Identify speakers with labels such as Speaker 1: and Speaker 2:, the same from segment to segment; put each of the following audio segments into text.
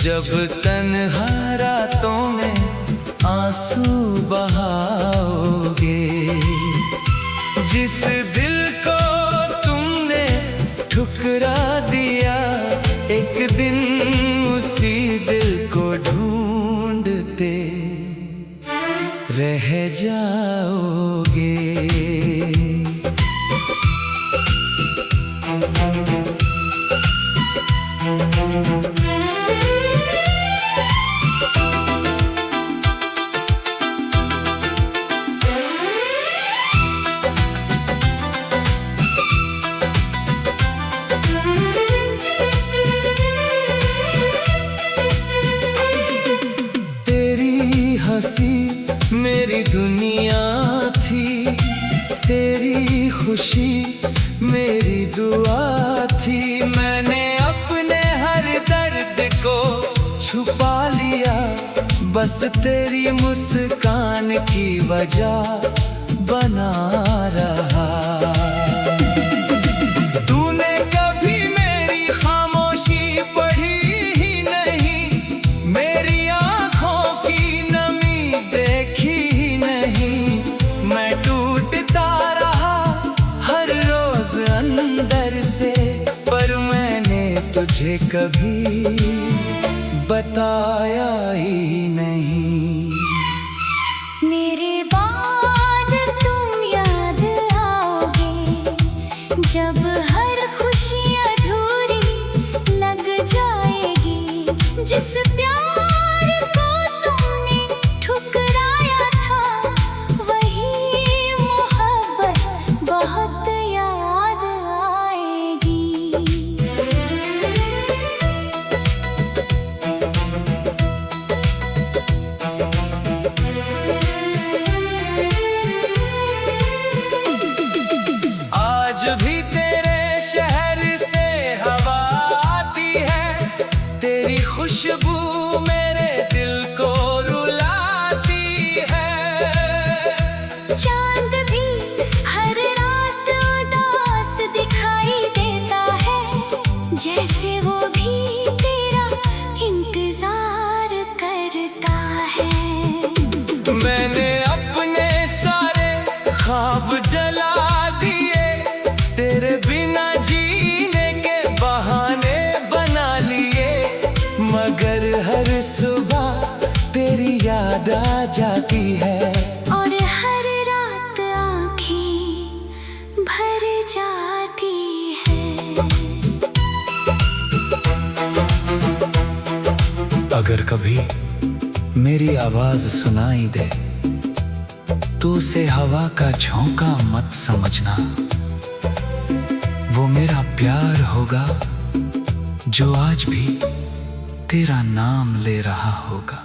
Speaker 1: जब तन्हा रातों में आंसू बहाओगे, जिस दिल को तुमने ठुकरा दिया, एक दिन उसी दिल को ढूंढते रह जाओगे। हंसी मेरी दुनिया थी, तेरी खुशी मेरी दुआ थी। मैंने अपने हर दर्द को छुपा लिया, बस तेरी मुस्कान की वजह बना रहा। तूने कभी मेरी खामोशी पढ़ी ही नहीं, मेरी आंखों की देखी ही नहीं। मैं टूटता रहा हर रोज अंदर से, पर मैंने तुझे कभी बताया ही नहीं।
Speaker 2: मेरे बाद तुम याद आओगे, जब हर खुशी अधूरी लग जाएगी। जिस प्यार बहुत याद आएगी।
Speaker 1: आज भी तेरे शहर से हवा आती है, तेरी खुशबू मेरे दिल को रुलाती है।
Speaker 2: चांद भी हर रात उदास दिखाई देता है, जैसे वो भी तेरा इंतजार करता है।
Speaker 1: मैंने अपने सारे ख्वाब जला दिए, तेरे बिना जीने के बहाने बना लिए। मगर हर सुबह तेरी याद आ जाती है,
Speaker 2: और हर रात आँखें भर जाती है।
Speaker 1: अगर कभी मेरी आवाज सुनाई दे, तो उसे हवा का झोंका मत समझना। वो मेरा प्यार होगा जो आज भी तेरा नाम ले रहा होगा।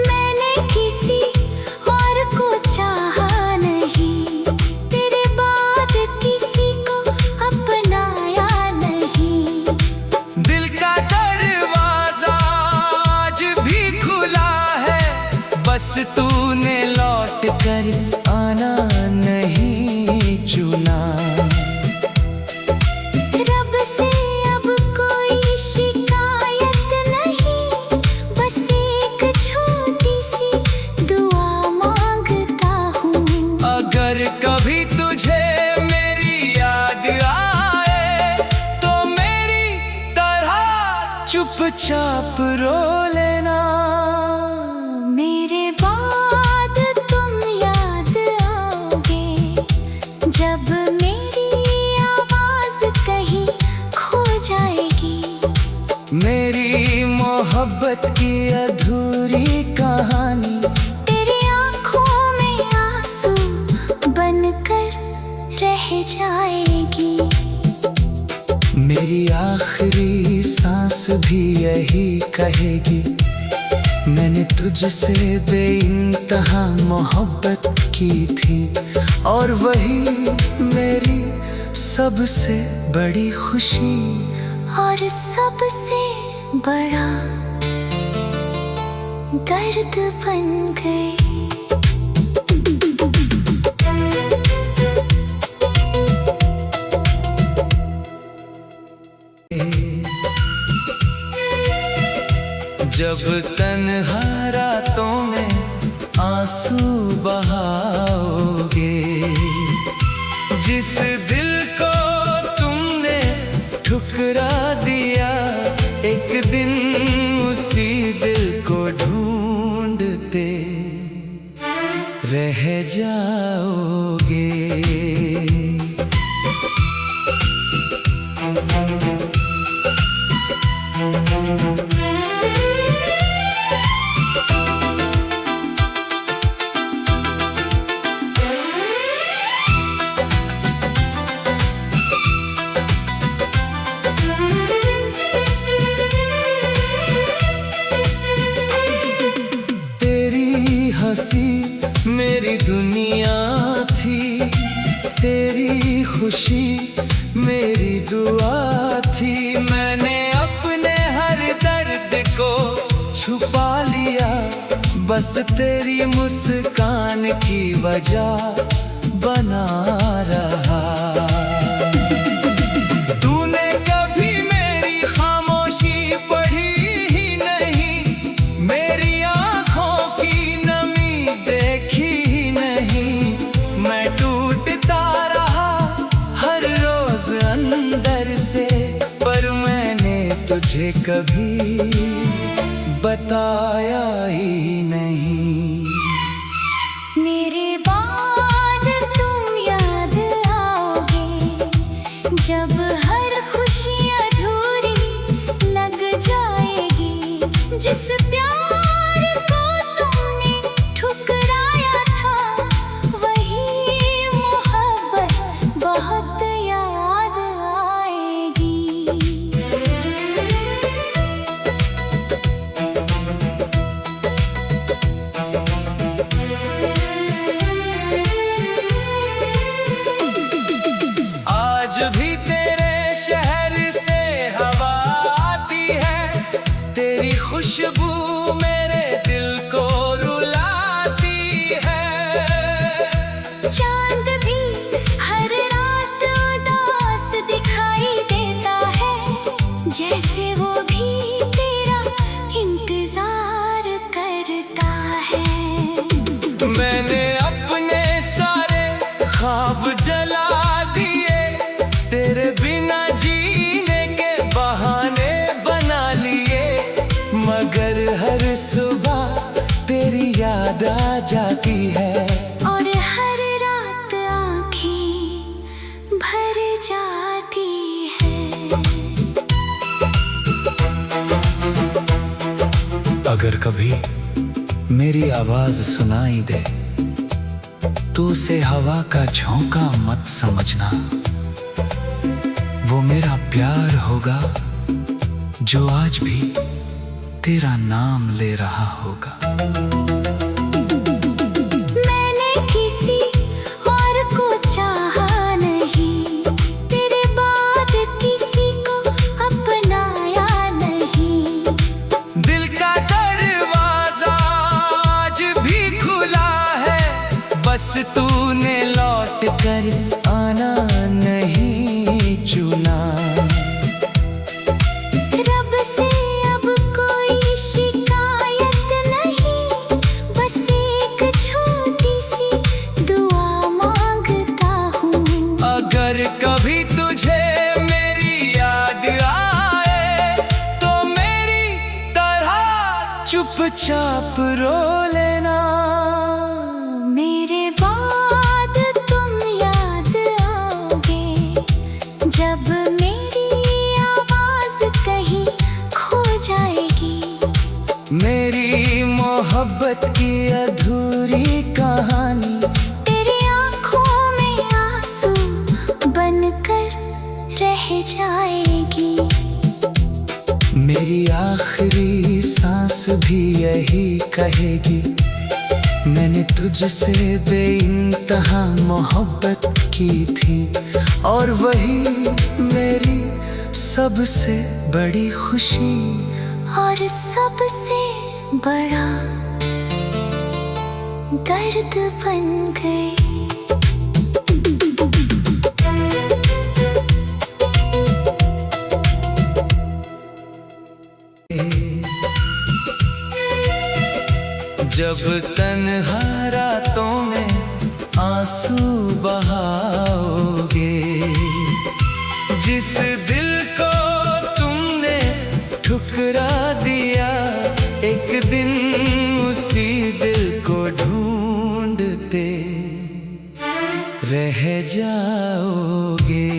Speaker 2: मैंने किसी और को चाहा नहीं, तेरे बाद किसी को अपनाया नहीं।
Speaker 1: दिल का दरवाजा आज भी खुला है, बस तूने लौट कर आना नहीं चुना।
Speaker 2: रब से अब कोई शिकायत नहीं, बस एक छोटी सी दुआ मांगता हूँ।
Speaker 1: अगर कभी तुझे मेरी याद आए, तो मेरी तरह चुपचाप रो लेना।
Speaker 2: मेरे बाद तुम याद आओगे, जब मेरी आवाज कहीं खो जाएगी।
Speaker 1: मेरी मोहब्बत की अधूरी कहानी
Speaker 2: तेरी आँखों में आंसू बनकर रह जाएगी।
Speaker 1: मेरी आखिरी सांस भी यही कहेगी, मैंने तुझसे बेइंतहा मोहब्बत की थी। और वही मेरी सबसे बड़ी खुशी,
Speaker 2: और सबसे बड़ा दर्द बन गई।
Speaker 1: जब तन्हा रातों में आंसू बहाओगे, जिस दिल को तुमने ठुकरा दिया, एक दिन उसी दिल को ढूंढते रह जाओगे। हंसी मेरी दुनिया थी, तेरी खुशी मेरी दुआ थी। मैंने अपने हर दर्द को छुपा लिया, बस तेरी मुस्कान की वजह बना रहा। तूने कभी मेरी खामोशी पढ़ी ही नहीं, मेरी आंखों की देखी ही नहीं। मैं टूटता रहा हर रोज अंदर से, पर मैंने तुझे कभी बताया ही नहीं।
Speaker 2: मेरे बाद तुम याद आओगे, जब हर खुशी अधूरी लग जाएगी। जिस प्यार बहुत याद आएगी।
Speaker 1: आज भी तेरे शहर से हवा आती है, तेरी खुशबू मेरे दिल को रुलाती है।
Speaker 2: चांद भी हर रात उदास दिखाई देता है, जैसे वो भी तेरा इंतजार करता है।
Speaker 1: मैंने अपने सारे ख्वाब जला दिए, तेरे बिना जीने के बहाने बना लिए। मगर हर सुबह तेरी याद आ जाती है,
Speaker 2: और हर रात आँखें भर जाती है।
Speaker 1: अगर कभी मेरी आवाज सुनाई दे, तो उसे हवा का झोंका मत समझना। वो मेरा प्यार होगा जो आज भी तेरा नाम ले रहा होगा।
Speaker 2: मैंने किसी और को चाहा नहीं, तेरे बाद किसी को अपनाया नहीं।
Speaker 1: दिल का दरवाजा आज भी खुला है, बस तूने लौट कर आना नहीं चुना।
Speaker 2: रब से अब कोई शिकायत नहीं, बस एक छोटी सी दुआ मांगता हूँ।
Speaker 1: अगर कभी तुझे मेरी याद आए, तो मेरी तरह चुपचाप रो लेना।
Speaker 2: मेरे बाद तुम याद आओगे, जब मेरी आवाज कहीं खो जाएगी।
Speaker 1: मेरी मोहब्बत की अधूरी कहानी
Speaker 2: तेरी आंखों में आंसू बनकर रह जाएगी।
Speaker 1: मेरी आखिरी सांस भी यही कहेगी, मैंने तुझसे बेइंतहा मोहब्बत की थी, और वही मेरी सबसे बड़ी खुशी
Speaker 2: और सबसे बड़ा दर्द बन गई।
Speaker 1: जब तन्हा रातों में आंसू बहाओगे, जिस दिल को तुमने ठुकरा दिया, एक दिन उसी दिल को ढूंढते रह जाओगे।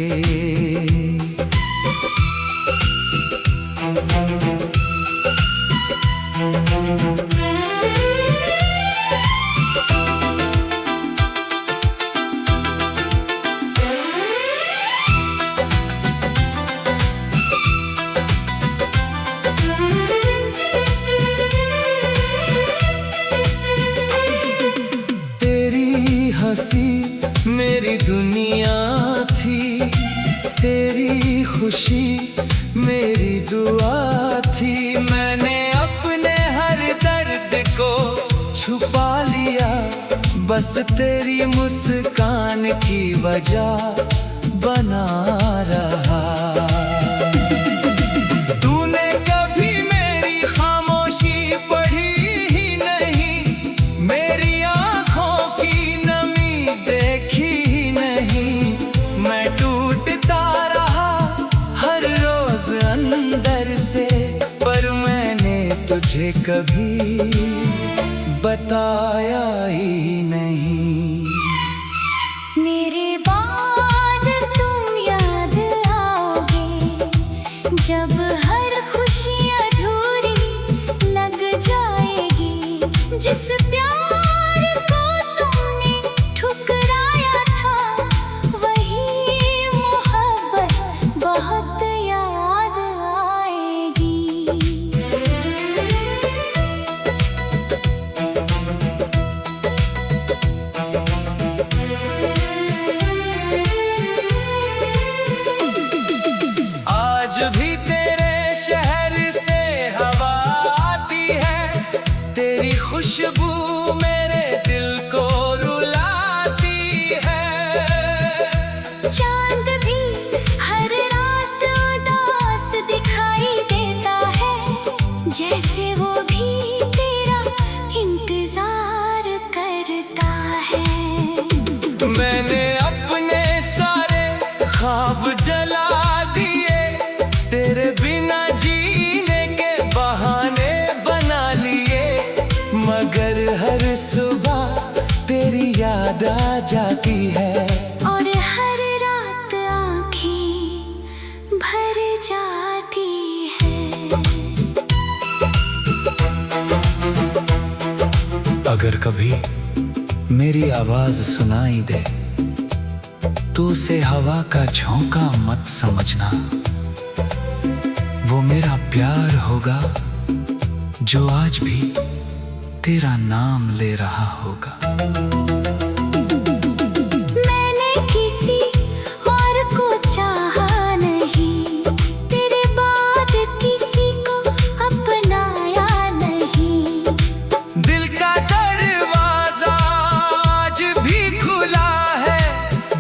Speaker 1: हंसी मेरी दुनिया थी, तेरी खुशी मेरी दुआ थी। मैंने अपने हर दर्द को छुपा लिया, बस तेरी मुस्कान की वजह बना रहा। तूने कभी मेरी खामोशी पढ़ी ही नहीं, मेरी आंखों की देखी ही नहीं। मैं टूटता रहा हर रोज अंदर से, पर मैंने तुझे कभी बताया ही नहीं।
Speaker 2: मेरे बाद तुम याद आओगे, जब हर खुशी अधूरी लग जाएगी। जिस प्यार
Speaker 1: भी तेरे शहर से हवा आती है, तेरी खुशबू मेरे दिल को रुलाती है।
Speaker 2: चांद भी हर रात उदास दिखाई देता है, जैसे वो भी तेरा इंतजार करता है।
Speaker 1: मैंने अपने सारे ख्वाब जला दिए, तेरे बिना जीने के बहाने बना लिए, मगर हर सुबह तेरी याद आ जाती है,
Speaker 2: और हर रात आँखें भर जाती है।
Speaker 1: अगर कभी मेरी आवाज सुनाई दे, तो उसे हवा का झोंका मत समझना। वो मेरा प्यार होगा जो आज भी तेरा नाम ले रहा होगा।
Speaker 2: मैंने किसी और को चाहा नहीं, तेरे बाद किसी को अपनाया नहीं।
Speaker 1: दिल का दरवाजा आज भी खुला है,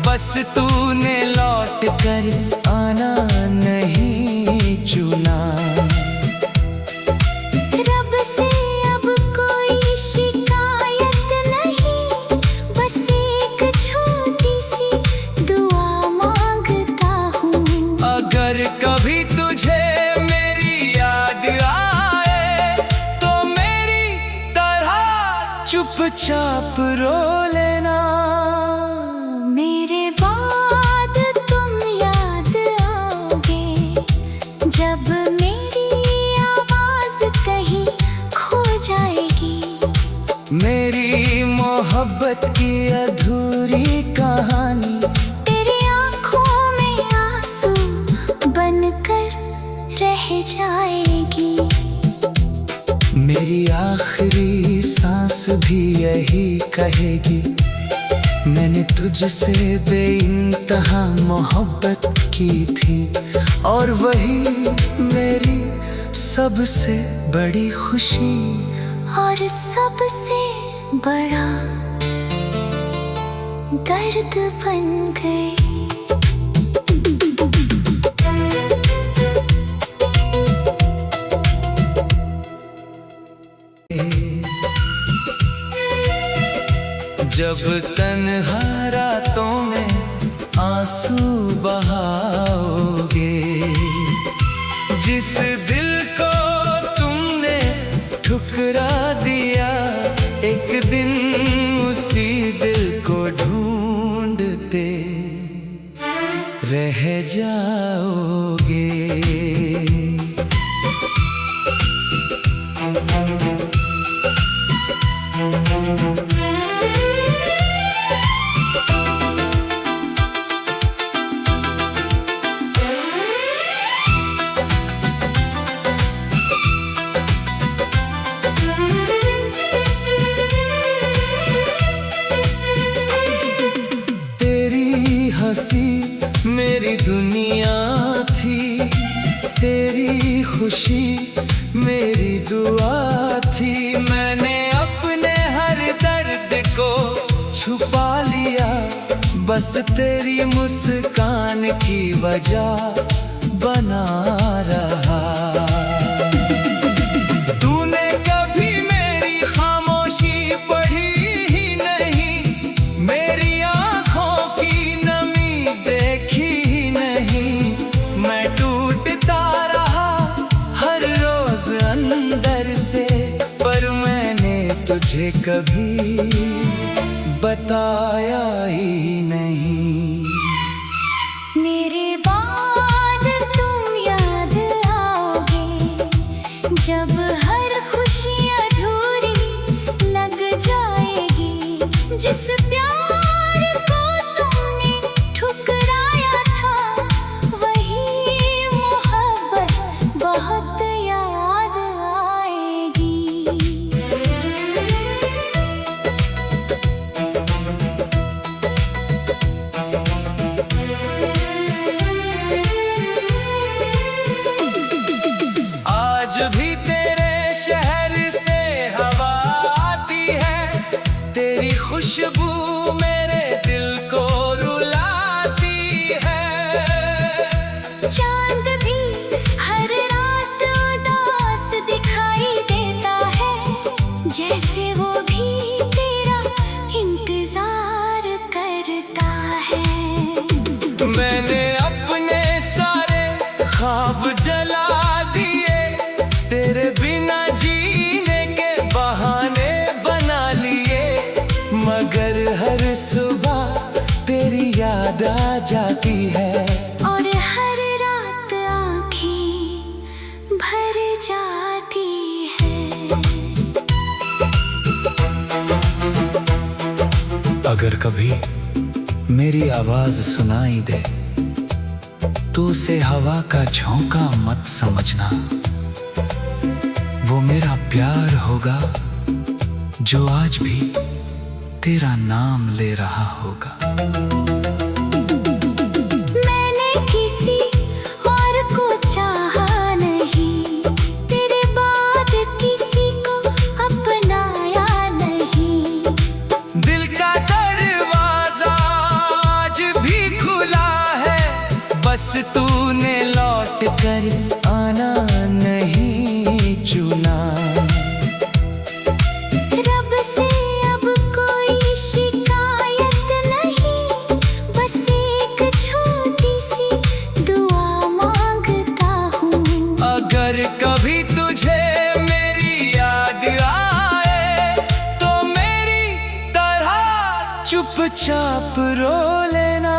Speaker 1: बस तूने लौट कर आना नहीं चुना।
Speaker 2: रब से अब कोई शिकायत नहीं, बस एक छोटी सी दुआ मांगता हूँ।
Speaker 1: अगर कभी तुझे मेरी याद आए, तो मेरी तरह चुपचाप रो लेना।
Speaker 2: मेरे बाद तुम याद आओगे, जब मेरी आवाज कहीं खो जाएगी।
Speaker 1: मेरी मोहब्बत की अधूरी कहानी
Speaker 2: तेरी आंखों में आंसू बनकर रह जाएगी।
Speaker 1: मेरी आखिरी सांस भी यही कहेगी, मैंने तुझसे बेइंतहा मोहब्बत की थी, और वही मेरी सबसे बड़ी खुशी
Speaker 2: और सबसे बड़ा दर्द बन गई।
Speaker 1: जब तन्हा रातों में आंसू बहाओगे, जिस दिल को तुमने ठुकरा दिया, एक दिन उसी दिल को ढूंढते रह जाओगे। हंसी मेरी दुनिया थी, तेरी खुशी मेरी दुआ थी। मैंने अपने हर दर्द को छुपा लिया, बस तेरी मुस्कान की वजह बना रहा। तूने कभी मेरी खामोशी पढ़ी ही नहीं, मेरी आंखों की देखी ही नहीं। मैं टूटता रहा हर रोज अंदर से, पर मैंने तुझे कभी बताया ही नहीं।
Speaker 2: मेरे बाद तुम याद आओगे, जब हर खुशी अधूरी लग जाएगी। जिस प्यार को तुमने ठुकराया था, वही मोहब्बत बहुत याद आएगी।
Speaker 1: आज भी तेरे शहर से हवा आती है, तेरी खुशबू मेरे दिल को रुलाती है।
Speaker 2: चांद भी हर रात उदास दिखाई देता है, जैसे वो भी तेरा इंतजार करता है।
Speaker 1: मैंने अपने सारे ख्वाब जला दिए, तेरे बिना जीने के बहाने बना लिए। मगर हर सुबह तेरी याद आ जाती है,
Speaker 2: और हर रात आँखें भर जाती है।
Speaker 1: अगर कभी मेरी आवाज सुनाई दे, तो उसे हवा का झोंका मत समझना। वो मेरा प्यार होगा जो आज भी तेरा नाम ले रहा होगा।
Speaker 2: मैंने किसी और को चाहा नहीं, तेरे बाद किसी को अपनाया नहीं।
Speaker 1: दिल का दरवाजा आज भी खुला है, बस तूने लौट कर आना नहीं चुना।
Speaker 2: रब से अब कोई शिकायत नहीं, बस एक छोटी सी दुआ मांगता हूँ।
Speaker 1: अगर कभी तुझे मेरी याद आए, तो मेरी तरह चुपचाप रो लेना।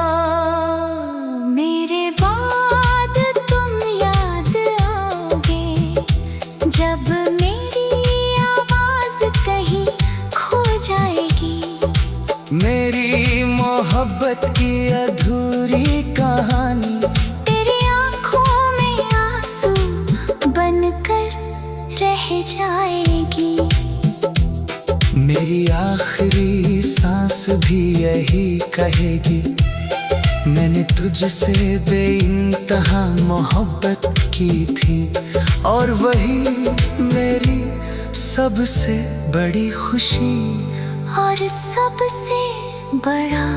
Speaker 2: मेरे बाद तुम याद आओगे, जब मेरी आवाज कहीं खो जाएगी।
Speaker 1: मेरी मोहब्बत की अधूरी कहानी
Speaker 2: तेरी आंखों में आंसू बनकर रह जाएगी।
Speaker 1: मेरी आखिरी सांस भी यही कहेगी, मैंने तुझसे बेइंतहा मोहब्बत की थी। और वही मेरी सबसे बड़ी खुशी,
Speaker 2: और सबसे बड़ा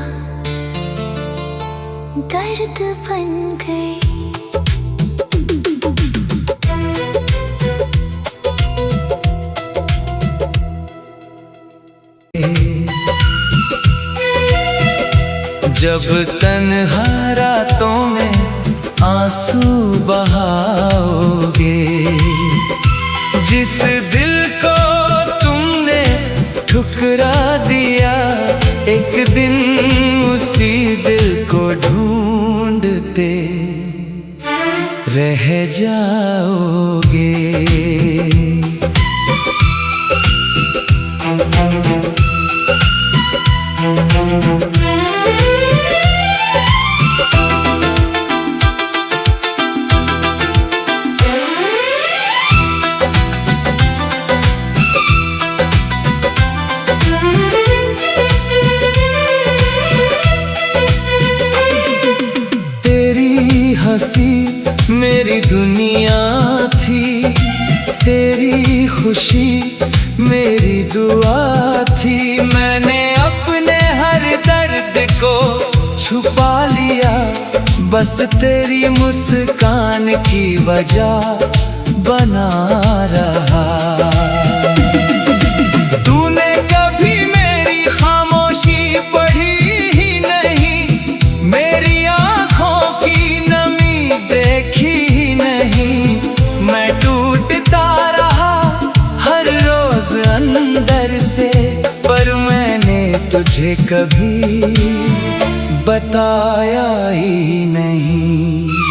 Speaker 2: दर्द बन गई।
Speaker 1: जब तन्हा रातों में आंसू बहाओगे, जिस दिल को तुमने ठुकरा दिया, एक दिन उसी दिल को ढूंढते रह जाओगे। तेरी हंसी मेरी दुनिया थी, तेरी खुशी मेरी दुआ थी। मैंने अपने हर दर्द को छुपा लिया, बस तेरी मुस्कान की वजह बना रहा। तूने कभी मेरी खामोशी पढ़ी ही नहीं, मेरी आँखों की नमी देखी ही नहीं। मैं टूटता रहा हर रोज अंदर से, पर मैंने तुझे कभी बताया ही नहीं।